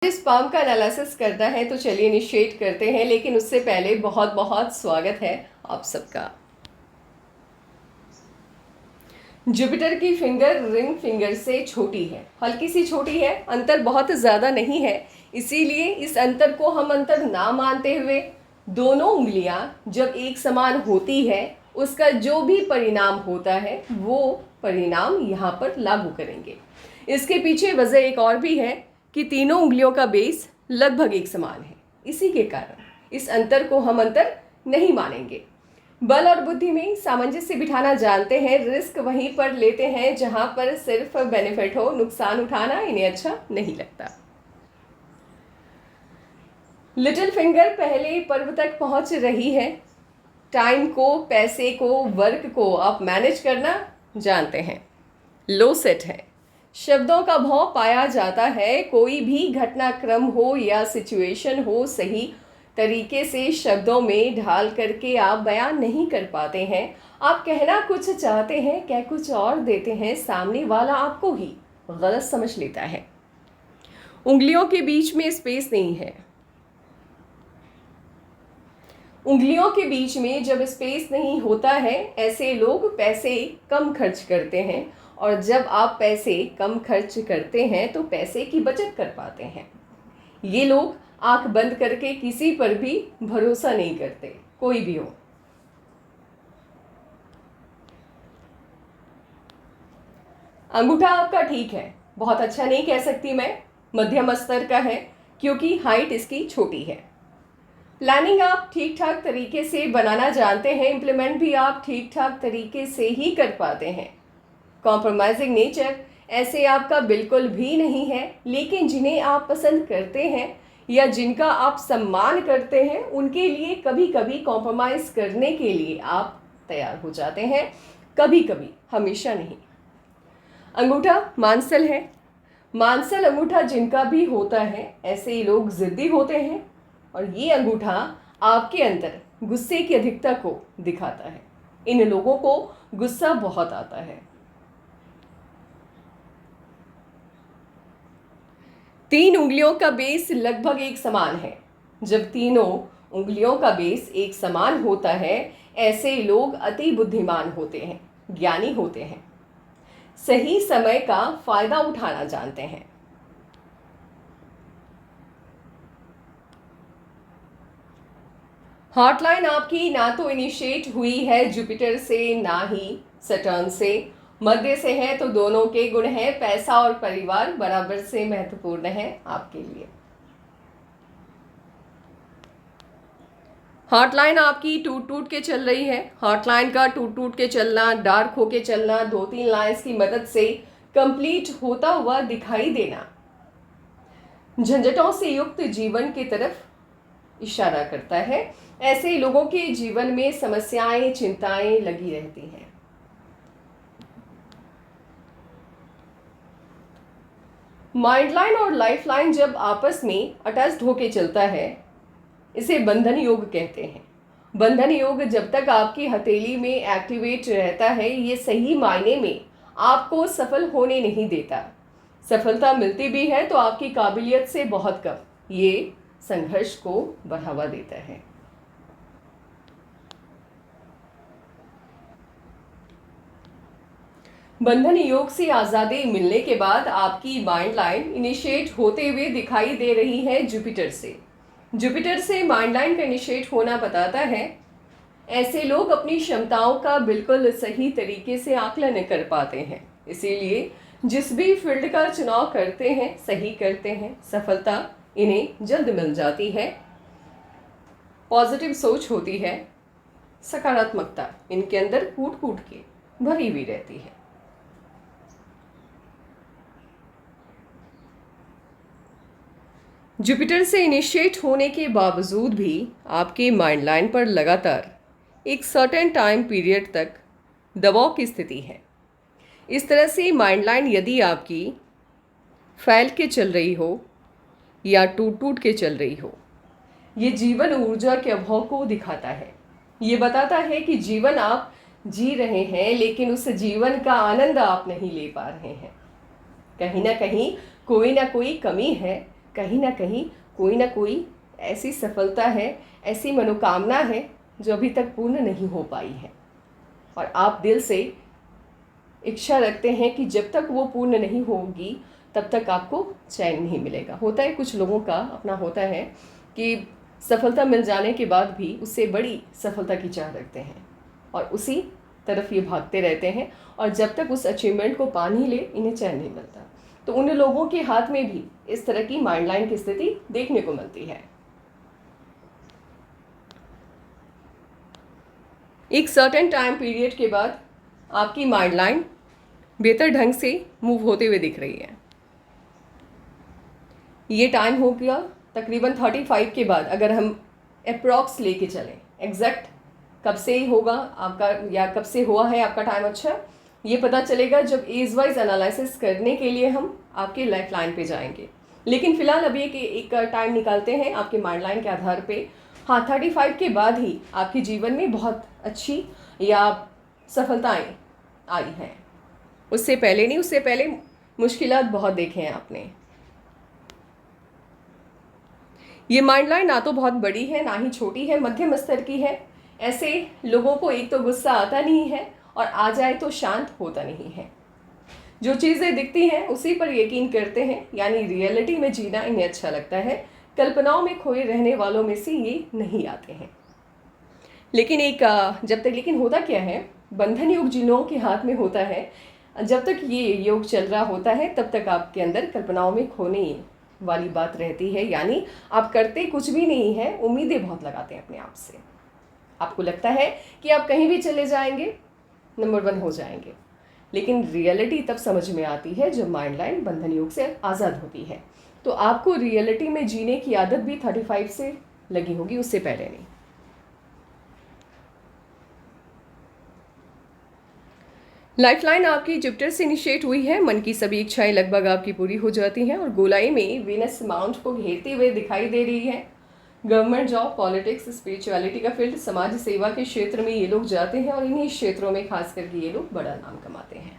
इस पाम का एनालिसिस करना है तो चलिए इनिशिएट करते हैं, लेकिन उससे पहले बहुत बहुत स्वागत है आप सबका। जुपिटर की फिंगर रिंग फिंगर से छोटी है, हल्की सी छोटी है, अंतर बहुत ज़्यादा नहीं है। इसीलिए इस अंतर को हम अंतर ना मानते हुए दोनों उंगलियां जब एक समान होती है उसका जो भी परिणाम होता है वो परिणाम यहाँ पर लागू करेंगे। इसके पीछे वजह एक और भी है कि तीनों उंगलियों का बेस लगभग एक समान है। इसी के कारण इस अंतर को हम अंतर नहीं मानेंगे। बल और बुद्धि में सामंजस्य बिठाना जानते हैं, रिस्क वहीं पर लेते हैं जहां पर सिर्फ बेनिफिट हो, नुकसान उठाना इन्हें अच्छा नहीं लगता। लिटिल फिंगर पहले पर्व तक पहुंच रही है। टाइम को, पैसे को, वर्क को आप मैनेज करना जानते हैं। लो सेट है, शब्दों का भाव पाया जाता है। कोई भी घटनाक्रम हो या सिचुएशन हो, सही तरीके से शब्दों में ढाल करके आप बयान नहीं कर पाते हैं। आप कहना कुछ चाहते हैं, कह कुछ और देते हैं, सामने वाला आपको ही गलत समझ लेता है। उंगलियों के बीच में स्पेस नहीं है। उंगलियों के बीच में जब स्पेस नहीं होता है, ऐसे लोग पैसे कम खर्च करते हैं, और जब आप पैसे कम खर्च करते हैं तो पैसे की बचत कर पाते हैं। ये लोग आंख बंद करके किसी पर भी भरोसा नहीं करते, कोई भी हो। अंगूठा आपका ठीक है, बहुत अच्छा नहीं कह सकती मैं, मध्यम स्तर का है, क्योंकि हाइट इसकी छोटी है। प्लानिंग आप ठीक ठाक तरीके से बनाना जानते हैं, इम्प्लीमेंट भी आप ठीक ठाक तरीके से ही कर पाते हैं। कॉम्प्रोमाइजिंग नेचर ऐसे आपका बिल्कुल भी नहीं है, लेकिन जिन्हें आप पसंद करते हैं या जिनका आप सम्मान करते हैं उनके लिए कभी कभी कॉम्प्रोमाइज़ करने के लिए आप तैयार हो जाते हैं, कभी कभी, हमेशा नहीं। अंगूठा मांसल है। मांसल अंगूठा जिनका भी होता है, ऐसे ही लोग ज़िद्दी होते हैं, और ये अंगूठा आपके अंदर गुस्से की अधिकता को दिखाता है। इन लोगों को गुस्सा बहुत आता है। तीन उंगलियों का बेस लगभग एक समान है। जब तीनों उंगलियों का बेस एक समान होता है, ऐसे लोग अति बुद्धिमान होते हैं, ज्ञानी होते हैं, सही समय का फायदा उठाना जानते हैं। हॉटलाइन आपकी ना तो इनिशिएट हुई है जुपिटर से, ना ही सटर्न से। मध्य से है तो दोनों के गुण हैं। पैसा और परिवार बराबर से महत्वपूर्ण है आपके लिए। हॉटलाइन आपकी टूट टूट के चल रही है। हॉटलाइन का टूट टूट के चलना, डार्क होके चलना, 2-3 लाइंस की मदद से कंप्लीट होता हुआ दिखाई देना, झंझटों से युक्त जीवन की तरफ इशारा करता है। ऐसे लोगों के जीवन में समस्याएं, चिंताएं लगी रहती हैं। माइंड लाइन और लाइफ लाइन जब आपस में अटैच्ड होके चलता है, इसे बंधन योग कहते हैं। बंधन योग जब तक आपकी हथेली में एक्टिवेट रहता है, ये सही मायने में आपको सफल होने नहीं देता। सफलता मिलती भी है तो आपकी काबिलियत से बहुत कम। ये संघर्ष को बढ़ावा देता है। बंधन योग से आज़ादी मिलने के बाद आपकी माइंड लाइन इनिशिएट होते हुए दिखाई दे रही है जुपिटर से। जुपिटर से माइंड लाइन का इनिशिएट होना बताता है ऐसे लोग अपनी क्षमताओं का बिल्कुल सही तरीके से आकलन कर पाते हैं। इसीलिए जिस भी फील्ड का चुनाव करते हैं, सही करते हैं, सफलता इन्हें जल्द मिल जाती है। पॉजिटिव सोच होती है, सकारात्मकता इनके अंदर कूट कूट के भरी हुई रहती है। जुपिटर से इनिशिएट होने के बावजूद भी आपके माइंड लाइन पर लगातार एक सर्टेन टाइम पीरियड तक दबाव की स्थिति है। इस तरह से माइंड लाइन यदि आपकी फैल के चल रही हो या टूट टूट के चल रही हो, ये जीवन ऊर्जा के अभाव को दिखाता है। ये बताता है कि जीवन आप जी रहे हैं, लेकिन उस जीवन का आनंद आप नहीं ले पा रहे हैं। कहीं ना कहीं कोई ना कोई कमी है कहीं ना कोई ऐसी सफलता है, ऐसी मनोकामना है जो अभी तक पूर्ण नहीं हो पाई है, और आप दिल से इच्छा रखते हैं कि जब तक वो पूर्ण नहीं होगी तब तक आपको चैन नहीं मिलेगा। होता है कुछ लोगों का अपना होता है कि सफलता मिल जाने के बाद भी उससे बड़ी सफलता की चाह रखते हैं और उसी तरफ ये भागते रहते हैं, और जब तक उस अचीवमेंट को पा नहीं ले इन्हें चैन नहीं मिलता। तो उन लोगों के हाथ में भी इस तरह की माइंड लाइन की स्थिति देखने को मिलती है। एक सर्टेन टाइम पीरियड के बाद आपकी माइंड लाइन बेहतर ढंग से मूव होते हुए दिख रही है। ये टाइम हो गया तकरीबन 35 के बाद। अगर हम अप्रॉक्स लेके चलें, एग्जैक्ट कब से होगा आपका या कब से हुआ है आपका टाइम अच्छा, ये पता चलेगा जब एज वाइज एनालिसिस करने के लिए हम आपके लाइफ लाइन पे जाएंगे। लेकिन फ़िलहाल अभी एक टाइम निकालते हैं आपके माइंड लाइन के आधार पे। हाँ, 35 के बाद ही आपके जीवन में बहुत अच्छी या सफलताएं आई हैं। उससे पहले नहीं, उससे पहले मुश्किलात बहुत देखे हैं आपने। ये माइंड लाइन ना तो बहुत बड़ी है ना ही छोटी है, मध्यम स्तर की है। ऐसे लोगों को एक तो गुस्सा आता नहीं है और आ जाए तो शांत होता नहीं है। जो चीज़ें दिखती हैं उसी पर यकीन करते हैं, यानी रियलिटी में जीना इन्हें अच्छा लगता है। कल्पनाओं में खोए रहने वालों में से ये नहीं आते हैं। लेकिन लेकिन होता क्या है, बंधन योग जिन लोगों के हाथ में होता है, जब तक ये योग चल रहा होता है तब तक आपके अंदर कल्पनाओं में खोने वाली बात रहती है। यानी आप करते कुछ भी नहीं है, उम्मीदें बहुत लगाते हैं अपने आप से। आपको लगता है कि आप कहीं भी चले जाएंगे, नंबर 1 हो जाएंगे। लेकिन रियलिटी तब समझ में आती है जब माइंड लाइन बंधन योग से आज़ाद होती है। तो आपको रियलिटी में जीने की आदत भी 35 से लगी होगी, उससे पहले नहीं। लाइफलाइन आपकी जुपिटर से इनिशिएट हुई है। मन की सभी इच्छाएं लगभग आपकी पूरी हो जाती हैं और गोलाई में वीनस माउंट को घेरते हुए दिखाई दे रही है। गवर्नमेंट जॉब, पॉलिटिक्स, स्पिरिचुअलिटी का फील्ड, समाज सेवा के क्षेत्र में ये लोग जाते हैं और इन्हीं क्षेत्रों में खास करके ये लोग बड़ा नाम कमाते हैं।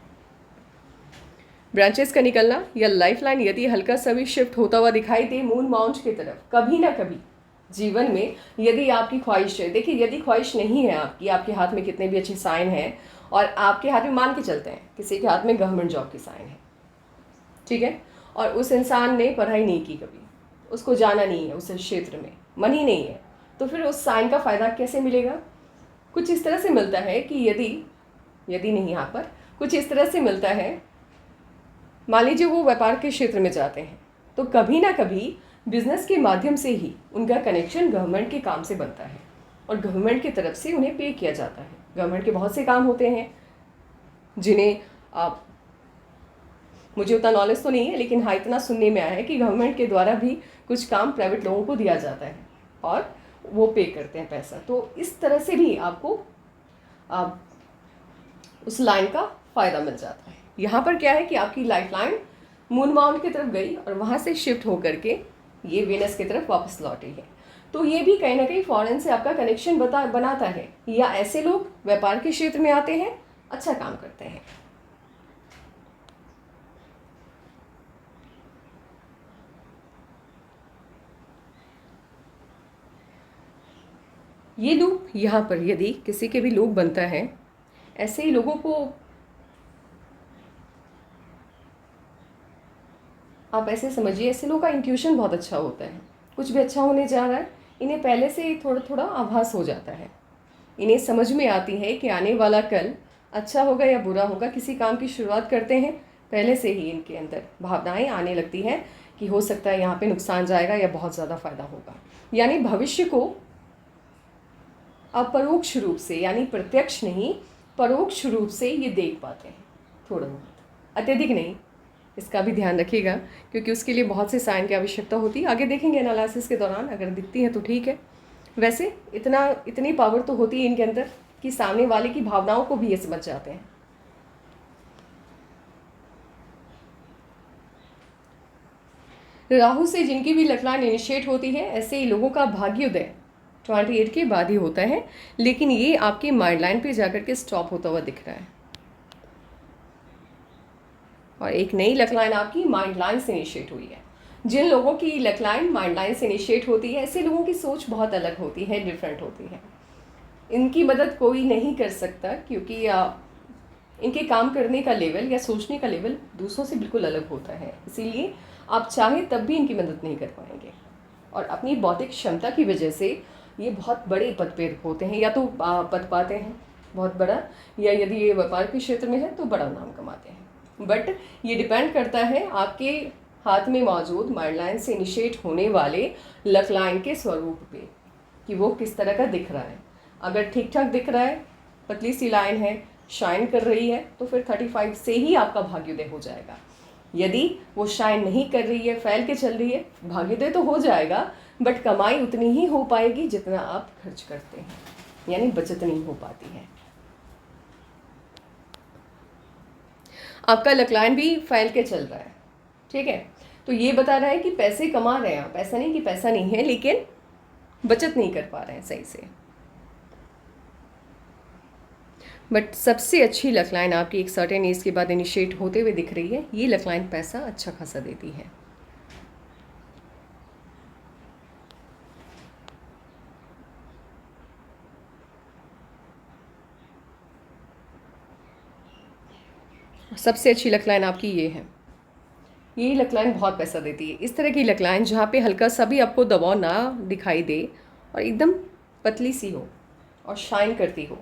ब्रांचेस का निकलना या लाइफलाइन यदि हल्का सा भी शिफ्ट होता हुआ दिखाई दे मून माउंट की तरफ, कभी ना कभी जीवन में यदि आपकी ख्वाहिश है, देखिए यदि ख्वाहिश नहीं है आपकी, आपके हाथ में कितने भी अच्छे साइन हैं और आपके हाथ में मान के चलते हैं किसी के हाथ में गवर्नमेंट जॉब की साइन है, ठीक है, और उस इंसान ने पढ़ाई नहीं की, कभी उसको जाना नहीं है, उस क्षेत्र में मन ही नहीं है, तो फिर उस साइन का फ़ायदा कैसे मिलेगा? कुछ इस तरह से मिलता है कि यदि नहीं, यहाँ पर कुछ इस तरह से मिलता है, मान लीजिए वो व्यापार के क्षेत्र में जाते हैं तो कभी ना कभी बिजनेस के माध्यम से ही उनका कनेक्शन गवर्नमेंट के काम से बनता है और गवर्नमेंट की तरफ से उन्हें पे किया जाता है। गवर्नमेंट के बहुत से काम होते हैं जिन्हें मुझे उतना नॉलेज तो नहीं है, लेकिन हाँ इतना सुनने में आया है कि गवर्नमेंट के द्वारा भी कुछ काम प्राइवेट लोगों को दिया जाता है और वो पे करते हैं पैसा। तो इस तरह से भी आपको उस लाइन का फ़ायदा मिल जाता है। यहाँ पर क्या है कि आपकी लाइफ लाइन मून माउंट की तरफ गई और वहाँ से शिफ्ट होकर के ये वेनस की तरफ वापस लौटी है। तो ये भी कहीं ना कहीं फॉरेन से आपका कनेक्शन बनाता है, या ऐसे लोग व्यापार के क्षेत्र में आते हैं, अच्छा काम करते हैं। ये लूप यहाँ पर यदि किसी के भी लूप बनता है, ऐसे ही लोगों को आप ऐसे समझिए, ऐसे लोगों का इंट्यूशन बहुत अच्छा होता है। कुछ भी अच्छा होने जा रहा है, इन्हें पहले से ही थोड़ा थोड़ा आभास हो जाता है। इन्हें समझ में आती है कि आने वाला कल अच्छा होगा या बुरा होगा। किसी काम की शुरुआत करते हैं, पहले से ही इनके अंदर भावनाएं आने लगती हैं कि हो सकता है यहाँ पे नुकसान जाएगा या बहुत ज़्यादा फ़ायदा होगा। यानी भविष्य को अपरोक्ष रूप से, यानी प्रत्यक्ष नहीं परोक्ष रूप से ये देख पाते हैं, थोड़ा बहुत, अत्यधिक नहीं। इसका भी ध्यान रखिएगा क्योंकि उसके लिए बहुत से साइन की आवश्यकता होती है। आगे देखेंगे एनालिसिस के दौरान, अगर दिखती है तो ठीक है। वैसे इतनी पावर तो होती है इनके अंदर कि सामने वाले की भावनाओं को भी ये समझ जाते हैं। राहु से जिनकी भी लकलान इनिशिएट होती है, ऐसे ही लोगों का भाग्योदय 28 के बाद ही होता है, लेकिन ये आपकी माइंड लाइन पे जाकर के स्टॉप होता हुआ दिख रहा है और एक नई लकलाइन आपकी माइंड लाइन से इनिशिएट हुई है। जिन लोगों की लक लाइन माइंड लाइन से इनिशिएट होती है, ऐसे लोगों की सोच बहुत अलग होती है, डिफरेंट होती है। इनकी मदद कोई नहीं कर सकता क्योंकि इनके काम करने का लेवल या सोचने का लेवल दूसरों से बिल्कुल अलग होता है। इसीलिए आप चाहे तब भी इनकी मदद नहीं कर पाएंगे। और अपनी बौद्धिक क्षमता की वजह से ये बहुत बड़े पद पे होते हैं, या तो पद पाते हैं बहुत बड़ा, या यदि ये व्यापार के क्षेत्र में है तो बड़ा नाम कमाते हैं। बट ये डिपेंड करता है आपके हाथ में मौजूद माइंड लाइन से इनिशिएट होने वाले लक लाइन के स्वरूप पे, कि वो किस तरह का दिख रहा है। अगर ठीक ठाक दिख रहा है, पतली सी लाइन है, शाइन कर रही है, तो फिर 35 से ही आपका भाग्योदय हो जाएगा। यदि वो शाइन नहीं कर रही है, फैल के चल रही है, भाग्योदय तो हो जाएगा बट कमाई उतनी ही हो पाएगी जितना आप खर्च करते हैं, यानी बचत नहीं हो पाती है। आपका लक लाइन भी फैल के चल रहा है, ठीक है, तो ये बता रहा है कि पैसे कमा रहे हैं आप, ऐसा नहीं कि पैसा नहीं है, लेकिन बचत नहीं कर पा रहे हैं सही से। बट सबसे अच्छी लक लाइन आपकी एक सर्टेन एज के बाद इनिशिएट होते हुए दिख रही है। ये लक लाइन पैसा अच्छा खासा देती है। सबसे अच्छी लक लाइन आपकी ये है। ये लक लाइन बहुत पैसा देती है। इस तरह की लक लाइन जहाँ पे हल्का सा भी आपको दबाव ना दिखाई दे और एकदम पतली सी हो और शाइन करती हो,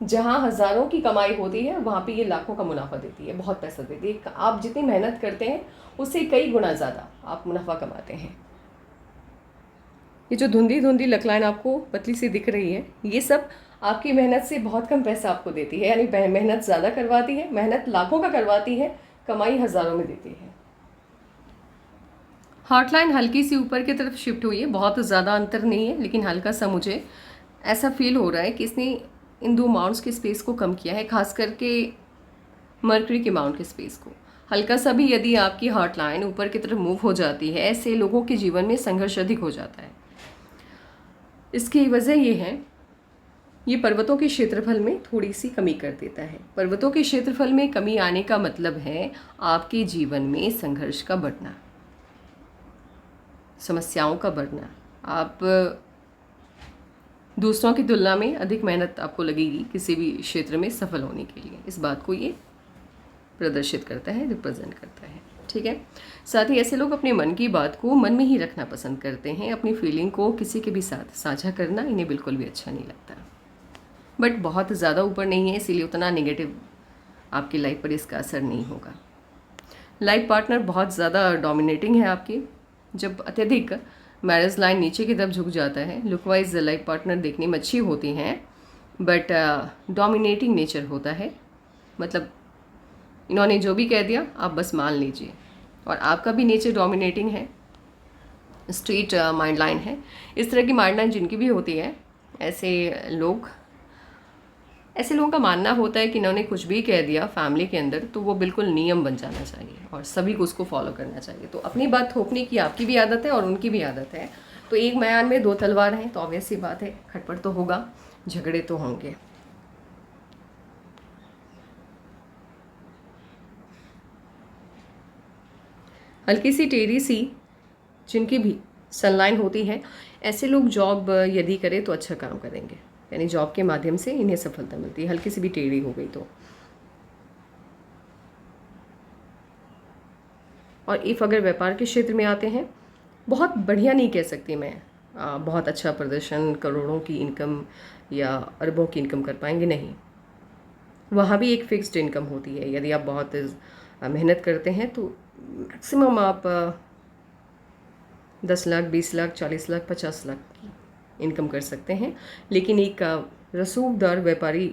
जहाँ हज़ारों की कमाई होती है वहाँ पे ये लाखों का मुनाफा देती है, बहुत पैसा देती है। आप जितनी मेहनत करते हैं उससे कई गुना ज़्यादा आप मुनाफा कमाते हैं। ये जो धुंधली धुंधली लक लाइन आपको पतली सी दिख रही है, ये सब आपकी मेहनत से बहुत कम पैसा आपको देती है, यानी मेहनत ज़्यादा करवाती है, मेहनत लाखों का करवाती है, कमाई हज़ारों में देती है। हार्ट लाइन हल्की सी ऊपर की तरफ शिफ्ट हुई है, बहुत ज़्यादा अंतर नहीं है, लेकिन हल्का सा मुझे ऐसा फील हो रहा है कि इसने इन दो माउंट्स के स्पेस को कम किया है, खास करके मर्करी के माउंट के स्पेस को। हल्का सा भी यदि आपकी हार्ट लाइन ऊपर की तरफ मूव हो जाती है, ऐसे लोगों के जीवन में संघर्ष अधिक हो जाता है। इसकी वजह ये है, ये पर्वतों के क्षेत्रफल में थोड़ी सी कमी कर देता है। पर्वतों के क्षेत्रफल में कमी आने का मतलब है आपके जीवन में संघर्ष का बढ़ना, समस्याओं का बढ़ना। आप दूसरों की तुलना में अधिक मेहनत आपको लगेगी किसी भी क्षेत्र में सफल होने के लिए। इस बात को ये प्रदर्शित करता है, रिप्रेजेंट करता है, ठीक है। साथ ही ऐसे लोग अपने मन की बात को मन में ही रखना पसंद करते हैं। अपनी फीलिंग को किसी के भी साथ साझा करना इन्हें बिल्कुल भी अच्छा नहीं लगता। बट बहुत ज़्यादा ऊपर नहीं है, इसीलिए उतना नेगेटिव आपकी लाइफ पर इसका असर नहीं होगा। लाइफ पार्टनर बहुत ज़्यादा डोमिनेटिंग है आपकी। जब अत्यधिक मैरिज लाइन नीचे की तरफ झुक जाता है, लुक वाइज लाइफ पार्टनर देखने में अच्छी होती हैं, बट डोमिनेटिंग नेचर होता है। मतलब इन्होंने जो भी कह दिया आप बस मान लीजिए। और आपका भी नेचर डोमिनेटिंग है, स्ट्रेट माइंड लाइन है। इस तरह की माइंड लाइन जिनकी भी होती है, ऐसे लोगों का मानना होता है कि इन्होंने कुछ भी कह दिया फैमिली के अंदर तो वो बिल्कुल नियम बन जाना चाहिए और सभी को उसको फॉलो करना चाहिए। तो अपनी बात थोपने की आपकी भी आदत है और उनकी भी आदत है। तो एक म्यान में दो तलवार हैं, तो ऑब्वियस सी बात है, खटपट तो होगा, झगड़े तो होंगे। हल्की सी टेढ़ी सी जिनकी भी सनलाइन होती है, ऐसे लोग जॉब यदि करें तो अच्छा काम करेंगे, यानी जॉब के माध्यम से इन्हें सफलता मिलती है। हल्की सी भी टेढ़ी हो गई तो। और इफ़ अगर व्यापार के क्षेत्र में आते हैं, बहुत बढ़िया नहीं कह सकती मैं, बहुत अच्छा प्रदर्शन, करोड़ों की इनकम या अरबों की इनकम कर पाएंगे, नहीं। वहाँ भी एक फिक्स्ड इनकम होती है। यदि आप बहुत मेहनत करते हैं तो मैक्सिमम आप 10 लाख, 20 लाख, 40 लाख, 50 लाख की इनकम कर सकते हैं। लेकिन एक रसूखदार व्यापारी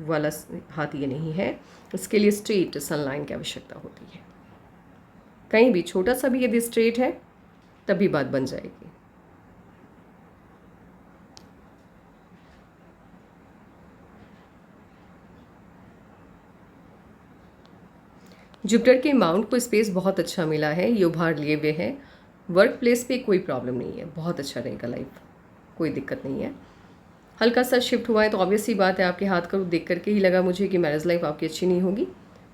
वाला हाथ ये नहीं है। इसके लिए स्ट्रेट सनलाइन की आवश्यकता होती है। कहीं भी छोटा सा भी यदि स्ट्रेट है तभी बात बन जाएगी। जुपिटर के माउंट को स्पेस बहुत अच्छा मिला है, ये उभार लिए हुए है। वर्क प्लेस पे कोई प्रॉब्लम नहीं है, बहुत अच्छा रहेगा लाइफ, कोई दिक्कत नहीं है। हल्का सा शिफ्ट हुआ है तो ऑब्वियस सी बात है, आपके हाथ का देख करके ही लगा मुझे कि मैरिज लाइफ आपकी अच्छी नहीं होगी,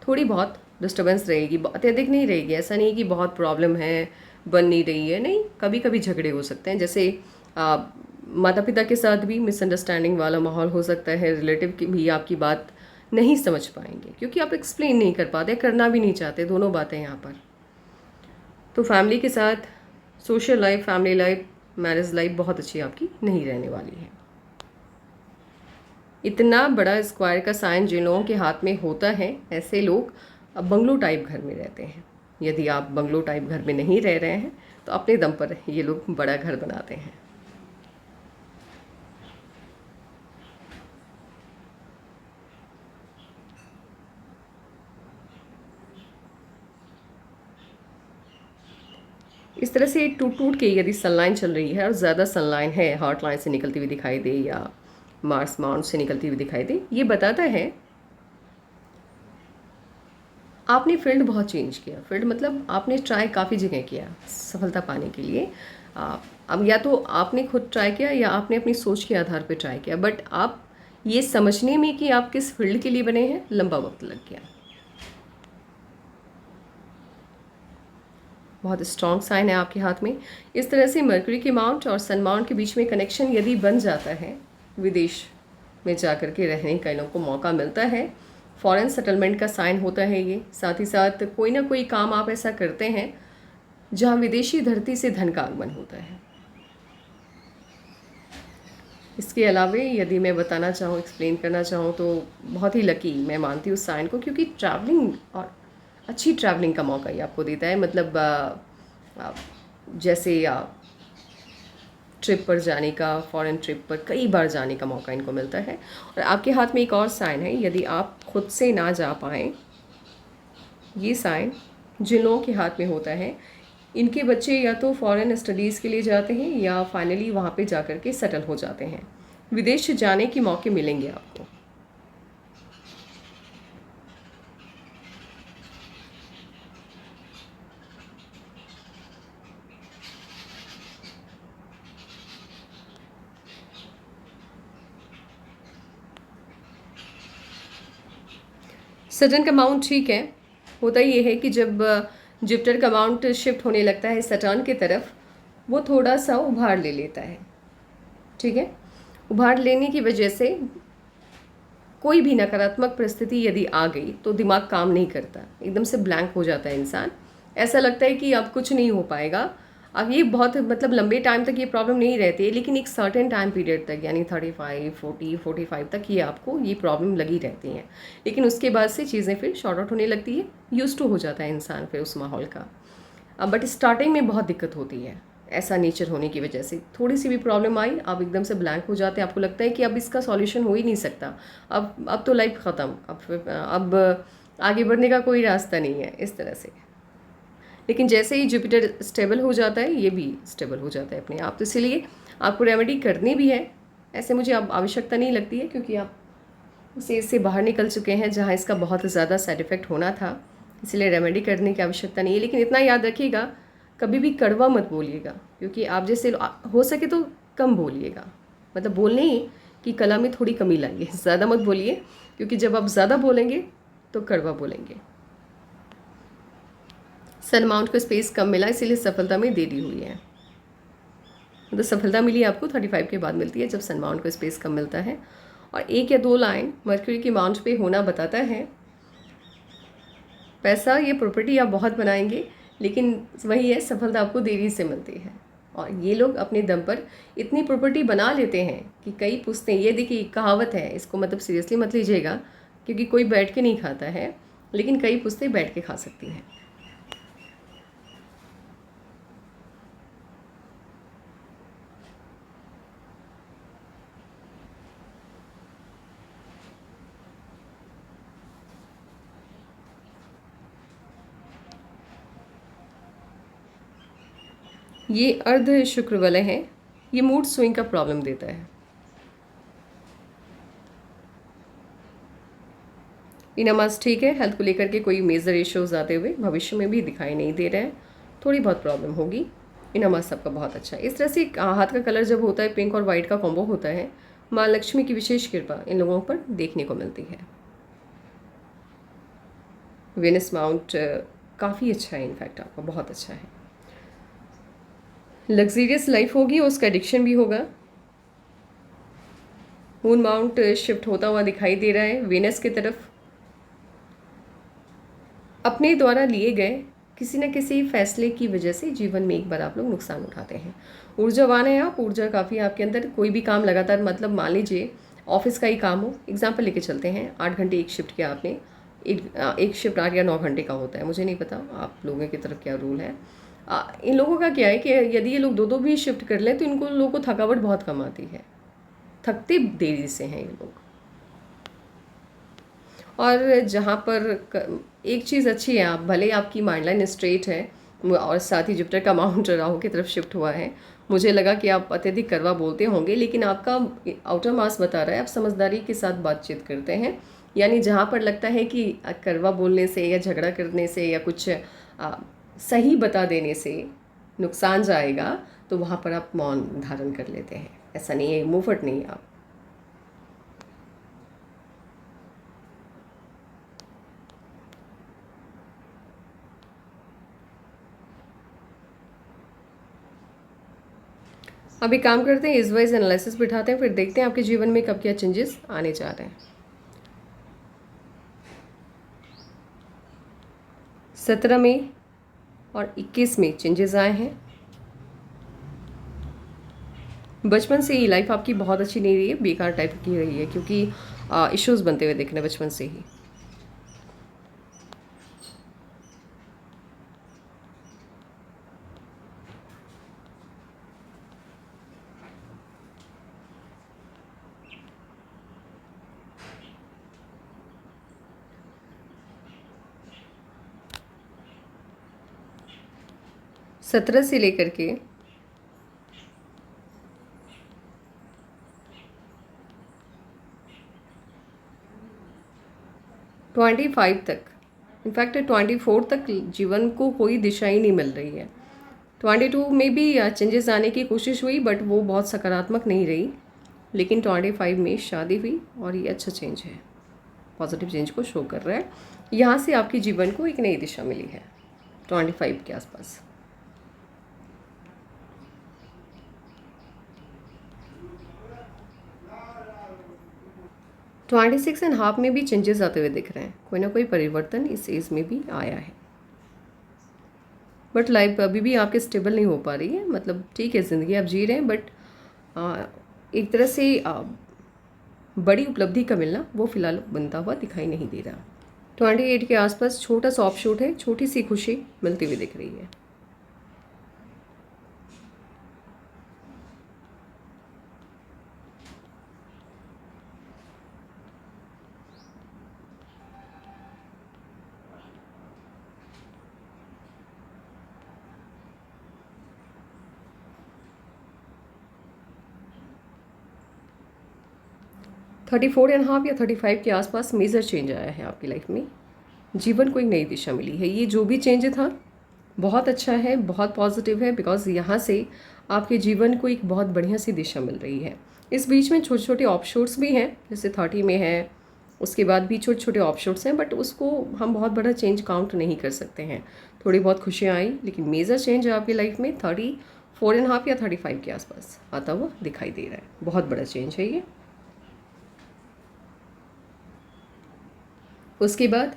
थोड़ी बहुत डिस्टर्बेंस रहेगी, अत्यधिक नहीं रहेगी। ऐसा नहीं कि बहुत प्रॉब्लम है, बन नहीं रही है, नहीं, कभी कभी झगड़े हो सकते हैं। जैसे माता पिता के साथ भी मिसअंडरस्टैंडिंग वाला माहौल हो सकता है, रिलेटिव की भी आपकी बात नहीं समझ पाएंगे क्योंकि आप एक्सप्लेन नहीं कर पाते, करना भी नहीं चाहते, दोनों बातें यहाँ पर। तो फैमिली के साथ social life, family life, marriage life बहुत अच्छी आपकी नहीं रहने वाली है। इतना बड़ा स्क्वायर का साइन जिन लोगों के हाथ में होता है, ऐसे लोग अब बंगलो टाइप घर में रहते हैं। यदि आप बंगलो टाइप घर में नहीं रह रहे हैं तो अपने दम पर ये लोग बड़ा घर बनाते हैं। इस तरह से टूट टूट के यदि सनलाइन चल रही है और ज़्यादा सनलाइन है, हार्ट लाइन से निकलती हुई दिखाई दे या मार्स माउंट से निकलती हुई दिखाई दे, ये बताता है आपने फील्ड बहुत चेंज किया। फील्ड मतलब आपने ट्राई काफ़ी जगह किया सफलता पाने के लिए। अब या तो आपने खुद ट्राई किया या आपने अपनी सोच के आधार पर ट्राई किया, बट आप ये समझने में कि आप किस फील्ड के लिए बने हैं लंबा वक्त लग गया। बहुत स्ट्रॉन्ग साइन है आपके हाथ में। इस तरह से मरकरी के माउंट और सन माउंट के बीच में कनेक्शन यदि बन जाता है, विदेश में जा कर के रहने का इन लोगों को मौका मिलता है, फॉरेन सेटलमेंट का साइन होता है ये। साथ ही साथ कोई ना कोई काम आप ऐसा करते हैं जहाँ विदेशी धरती से धन का आगमन होता है। इसके अलावा यदि मैं बताना चाहूँ, एक्सप्लेन करना चाहूँ तो बहुत ही लकी मैं मानती हूँ उस साइन को, क्योंकि ट्रैवलिंग और अच्छी ट्रैवलिंग का मौका ही आपको देता है। मतलब जैसे ट्रिप पर जाने का, फॉरेन ट्रिप पर कई बार जाने का मौका इनको मिलता है। और आपके हाथ में एक और साइन है, यदि आप खुद से ना जा पाएँ, ये साइन जिन लोगों के हाथ में होता है, इनके बच्चे या तो फॉरेन स्टडीज़ के लिए जाते हैं या फाइनली वहाँ पे जा कर के सेटल हो जाते हैं। विदेश जाने के मौके मिलेंगे आपको। सटर्न का माउंट ठीक है। होता ये है कि जब जुपिटर का माउंट शिफ्ट होने लगता है सटर्न की तरफ, वो थोड़ा सा उभार ले लेता है, ठीक है। उभार लेने की वजह से कोई भी नकारात्मक परिस्थिति यदि आ गई तो दिमाग काम नहीं करता, एकदम से ब्लैंक हो जाता है इंसान। ऐसा लगता है कि अब कुछ नहीं हो पाएगा। अब ये बहुत मतलब लंबे टाइम तक ये प्रॉब्लम नहीं रहती है, लेकिन एक सर्टेन टाइम पीरियड तक, यानी 35, 40, 45 तक ये आपको ये प्रॉब्लम लगी रहती है। लेकिन उसके बाद से चीज़ें फिर शॉर्ट आउट होने लगती है, यूज टू हो जाता है इंसान फिर उस माहौल का। बट स्टार्टिंग में बहुत दिक्कत होती है, ऐसा नेचर होने की वजह से थोड़ी सी भी प्रॉब्लम आई आप एकदम से ब्लैंक हो जाते हैं। आपको लगता है कि अब इसका सॉल्यूशन हो ही नहीं सकता, अब तो लाइफ ख़त्म, अब आगे बढ़ने का कोई रास्ता नहीं है, इस तरह से। लेकिन जैसे ही जुपिटर स्टेबल हो जाता है, ये भी स्टेबल हो जाता है अपने आप। तो इसीलिए आपको रेमेडी करनी भी है, ऐसे मुझे अब आवश्यकता नहीं लगती है, क्योंकि आप उसे इससे बाहर निकल चुके हैं जहाँ इसका बहुत ज़्यादा साइड इफ़ेक्ट होना था। इसलिए रेमेडी करने की आवश्यकता नहीं है। लेकिन इतना याद रखिएगा, कभी भी कड़वा मत बोलिएगा, क्योंकि आप जैसे हो सके तो कम बोलिएगा। मतलब बोलने ही की कला में थोड़ी कमी लाइए, ज़्यादा मत बोलिए, क्योंकि जब आप ज़्यादा बोलेंगे तो कड़वा बोलेंगे। सन माउंट को स्पेस कम मिला, इसीलिए सफलता में देरी हुई है। मतलब सफलता मिली आपको 35 के बाद मिलती है, जब सन माउंट को स्पेस कम मिलता है। और 1 या 2 लाइन मर्क्यूरी के माउंट पे होना बताता है पैसा, ये प्रॉपर्टी आप बहुत बनाएंगे, लेकिन वही है, सफलता आपको देरी से मिलती है। और ये लोग अपने दम पर इतनी प्रॉपर्टी बना लेते हैं कि कई पुश्तें, ये देखिए कहावत है, इसको मतलब सीरियसली मत लीजिएगा, क्योंकि कोई बैठ के नहीं खाता है, लेकिन कई पुश्तें बैठ के खा सकती हैं। ये अर्ध शुक्र वलय है, ये मूड स्विंग का प्रॉब्लम देता है। इनामास ठीक है, हेल्थ को लेकर के कोई मेजर इश्यूज आते हुए भविष्य में भी दिखाई नहीं दे रहे हैं, थोड़ी बहुत प्रॉब्लम होगी। इनामास सबका बहुत अच्छा है। इस तरह से हाथ का कलर जब होता है, पिंक और वाइट का कॉम्बो होता है, माँ लक्ष्मी की विशेष कृपा इन लोगों पर देखने को मिलती है। वेनस माउंट काफ़ी अच्छा है, इनफैक्ट आपका बहुत अच्छा है। लग्जीरियस लाइफ होगी, उसका एडिक्शन भी होगा। मून माउंट शिफ्ट होता हुआ दिखाई दे रहा है वीनस की तरफ। अपने द्वारा लिए गए किसी न किसी फैसले की वजह से जीवन में एक बार आप लोग नुकसान उठाते हैं। ऊर्जावान है आप, ऊर्जा काफ़ी आपके अंदर। कोई भी काम लगातार, मतलब मान लीजिए ऑफिस का ही काम हो, एग्जाम्पल लेके चलते हैं, 8 घंटे एक शिफ्ट किया आपने, एक शिफ्ट 8 या 9 घंटे का होता है, मुझे नहीं पता आप लोगों की तरफ क्या रूल है। इन लोगों का क्या है कि यदि ये लोग दो दो भी शिफ्ट कर लें तो इनको लोगों को थकावट बहुत कम आती है, थकते देरी से हैं ये लोग। और जहाँ पर एक चीज़ अच्छी है, आप भले आपकी माइंड लाइन स्ट्रेट है और साथ ही जुपिटर का माउंट राहु की तरफ शिफ्ट हुआ है, मुझे लगा कि आप अत्यधिक कड़वा बोलते होंगे, लेकिन आपका आउटर मास बता रहा है आप समझदारी के साथ बातचीत करते हैं। यानी जहाँ पर लगता है कि कड़वा बोलने से या झगड़ा करने से या कुछ सही बता देने से नुकसान जाएगा, तो वहाँ पर आप मौन धारण कर लेते हैं। ऐसा नहीं है, मुंहफट नहीं है आप। अभी काम करते हैं, इस वाइज एनालिसिस बिठाते हैं, फिर देखते हैं आपके जीवन में कब क्या चेंजेस आने जा रहे हैं। 17 में और 21 में चेंजेस आए हैं। बचपन से ही लाइफ आपकी बहुत अच्छी नहीं रही है, बेकार टाइप की रही है, क्योंकि इश्यूज बनते हुए देख रहे हैं बचपन से ही। सत्रह से लेकर के 25 तक, इनफैक्ट 24 तक जीवन को कोई दिशा ही नहीं मिल रही है। 22 में भी चेंजेस आने की कोशिश हुई, बट वो बहुत सकारात्मक नहीं रही। लेकिन 25 में शादी हुई और ये अच्छा चेंज है, पॉजिटिव चेंज को शो कर रहा है। यहाँ से आपके जीवन को एक नई दिशा मिली है 25 के आसपास। ट्वेंटी 26.5 में भी चेंजेस आते हुए दिख रहे हैं, कोई ना कोई परिवर्तन इस एज में भी आया है। बट लाइफ अभी भी आपके स्टेबल नहीं हो पा रही है, मतलब ठीक है ज़िंदगी आप जी रहे हैं, बट एक तरह से बड़ी उपलब्धि का मिलना वो फिलहाल बनता हुआ दिखाई नहीं दे रहा। 28 के आसपास छोटा सा ऑफशूट है, छोटी सी खुशी मिलती हुई दिख रही है। थर्टी 34.5 या 35 के आसपास मेजर चेंज आया है आपकी लाइफ में, जीवन को एक नई दिशा मिली है। ये जो भी चेंज था बहुत अच्छा है, बहुत पॉजिटिव है, बिकॉज यहाँ से आपके जीवन को एक बहुत बढ़िया सी दिशा मिल रही है। इस बीच में छोटे छोटे ऑप्शोर्स भी हैं, जैसे 30 में है, उसके बाद भी छोटे छोटे ऑप्शोर्स हैं, बट उसको हम बहुत बड़ा चेंज काउंट नहीं कर सकते हैं। थोड़ी बहुत खुशियाँ आई, लेकिन मेजर चेंज आपकी लाइफ में 34.5 या 35 के आसपास आता हुआ दिखाई दे रहा है। बहुत बड़ा चेंज है ये। उसके बाद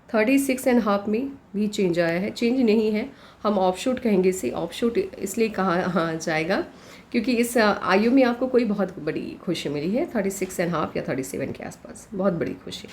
36.5 में भी चेंज आया है, चेंज नहीं है, हम ऑफशूट कहेंगे इसे। ऑफशूट इसलिए कहा जाएगा क्योंकि इस आयु में आपको कोई बहुत बड़ी खुशी मिली है। 36.5 या 37 के आसपास बहुत बड़ी खुशी।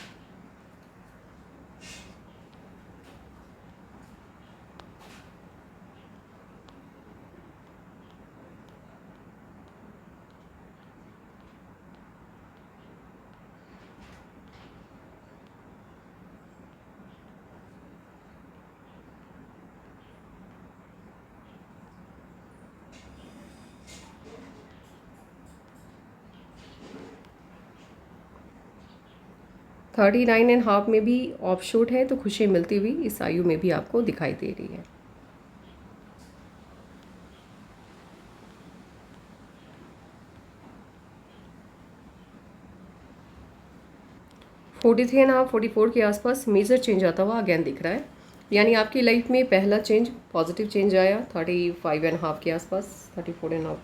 थर्टी 39.5 में भी ऑफशूट है, तो खुशी मिलती हुई इस आयु में भी आपको दिखाई दे रही है। फोर्टी 43.5 44 के आसपास मेजर चेंज आता हुआ अगेन दिख रहा है। यानी आपकी लाइफ में पहला चेंज पॉजिटिव चेंज आया 35.5 के आसपास, 34.5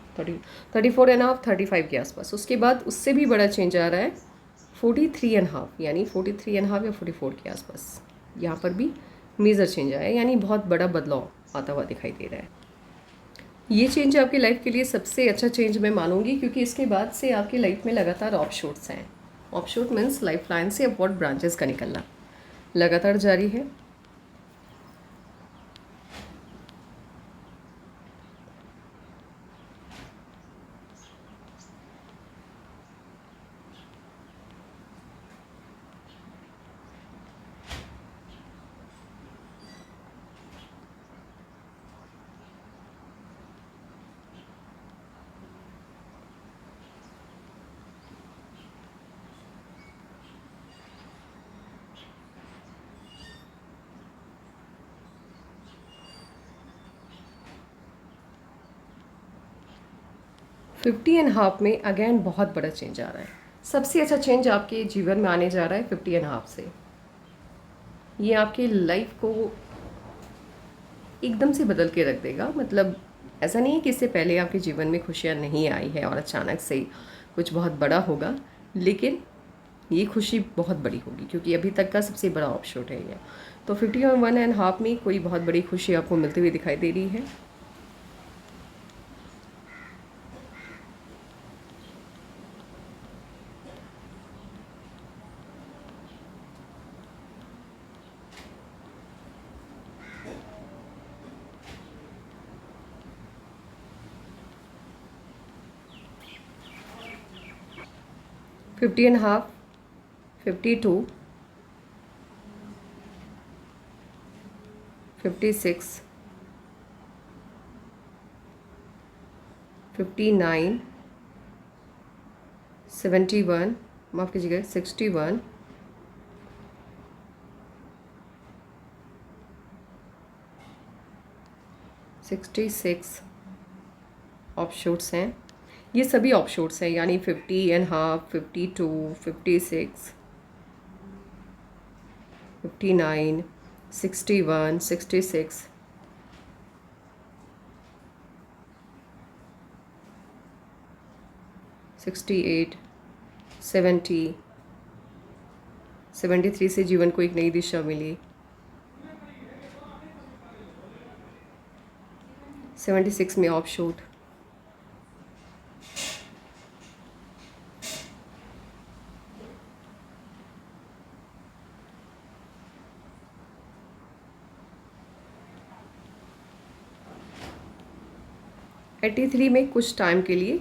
35 के आसपास। उसके बाद उससे भी बड़ा चेंज आ रहा है 43.5, यानी 43.5 या 44 के आसपास। यहाँ पर भी मेजर चेंज आया, यानी बहुत बड़ा बदलाव आता हुआ दिखाई दे रहा है। ये चेंज आपकी लाइफ के लिए सबसे अच्छा चेंज मैं मानूंगी, क्योंकि इसके बाद से आपकी लाइफ में लगातार ऑफशूट्स हैं। ऑफशूट मीन्स लाइफ लाइन से अपवर्ड ब्रांचेस का निकलना लगातार जारी है। फिफ्टी एंड हाफ में अगेन बहुत बड़ा चेंज आ रहा है। सबसे अच्छा चेंज आपके जीवन में आने जा रहा है 50 एंड हाफ से। ये आपकी लाइफ को एकदम से बदल के रख देगा। मतलब ऐसा नहीं है कि इससे पहले आपके जीवन में खुशियाँ नहीं आई है और अचानक से कुछ बहुत बड़ा होगा, लेकिन ये खुशी बहुत बड़ी होगी, क्योंकि अभी तक का सबसे बड़ा ऑफशूट है ये। तो 51 एंड हाफ में कोई बहुत बड़ी खुशी आपको मिलती हुई दिखाई दे रही है। फिफ्टी एंड हाफ, 52, 56, 59, 71, माफ़ कीजिएगा 61, 66 ऑफशूट्स हैं। ये सभी ऑफशूट्स हैं, यानी 50 एंड हाफ, 52, 56, 59, 61, 66, 68, 70, 73 से जीवन को एक नई दिशा मिली, 76 में ऑफशूट, 83 में कुछ टाइम के लिए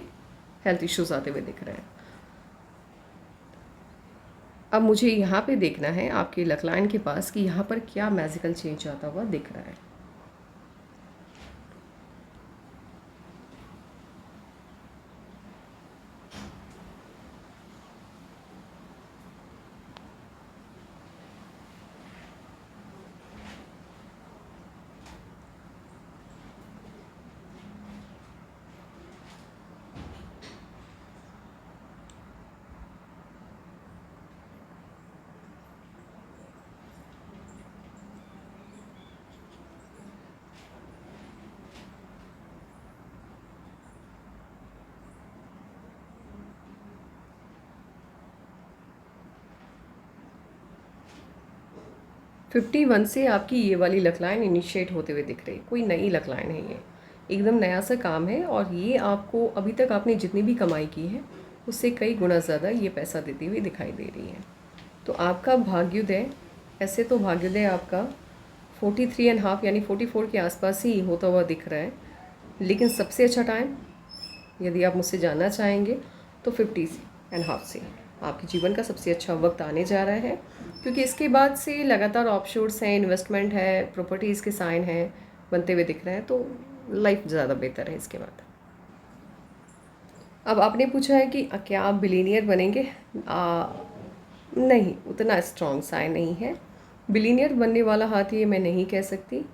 हेल्थ इश्यूज आते हुए दिख रहे हैं। अब मुझे यहाँ पे देखना है आपके लक लाइन के पास कि यहाँ पर क्या मैजिकल चेंज आता हुआ दिख रहा है। फिफ्टी वन से आपकी ये वाली लक लाइन इनिशिएट होते हुए दिख रही है। कोई नई लक लाइन है, ये एकदम नया सा काम है, और ये आपको अभी तक आपने जितनी भी कमाई की है उससे कई गुना ज़्यादा ये पैसा देती हुई दिखाई दे रही है। तो आपका भाग्योदय, ऐसे तो भाग्योदय आपका 43 एंड हाफ यानी 44 के आसपास ही होता हुआ दिख रहा है, लेकिन सबसे अच्छा टाइम यदि आप मुझसे जानना चाहेंगे तो 50 एंड हाफ से आपके जीवन का सबसे अच्छा वक्त आने जा रहा है, क्योंकि इसके बाद से लगातार ऑफशोर्स हैं, इन्वेस्टमेंट है, प्रॉपर्टीज़ के साइन हैं बनते हुए दिख रहे हैं, तो लाइफ ज़्यादा बेहतर है इसके बाद। अब आपने पूछा है कि क्या आप बिलीनियर बनेंगे? नहीं, उतना स्ट्रॉन्ग साइन नहीं है। बिलीनियर बनने वाला हाथ ये मैं नहीं कह सकती,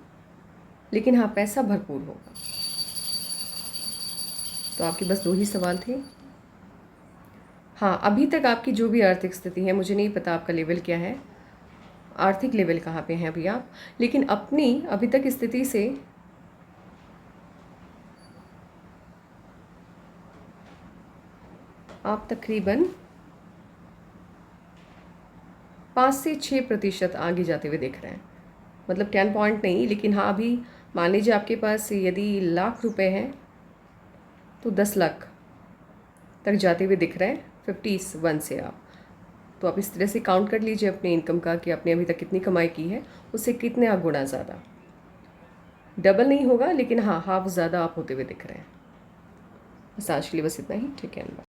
लेकिन हाँ पैसा भरपूर होगा। तो आपके बस 2 ही सवाल थे। हाँ, अभी तक आपकी जो भी आर्थिक स्थिति है, मुझे नहीं पता आपका लेवल क्या है, आर्थिक लेवल कहाँ पे हैं अभी आप, लेकिन अपनी अभी तक स्थिति से आप तकरीबन 5 से 6% आगे जाते हुए दिख रहे हैं। मतलब 10 पॉइंट नहीं, लेकिन हाँ अभी मान लीजिए आपके पास यदि लाख रुपए हैं तो 10 लाख तक जाते हुए दिख रहे हैं 51 से आप। तो आप इस तरह से काउंट कर लीजिए अपने इनकम का कि आपने अभी तक कितनी कमाई की है, उससे कितने गुना ज़्यादा। डबल नहीं होगा, लेकिन हाँ हाफ ज़्यादा आप होते हुए दिख रहे हैं। बस आज के लिए बस इतना ही। ठीक है।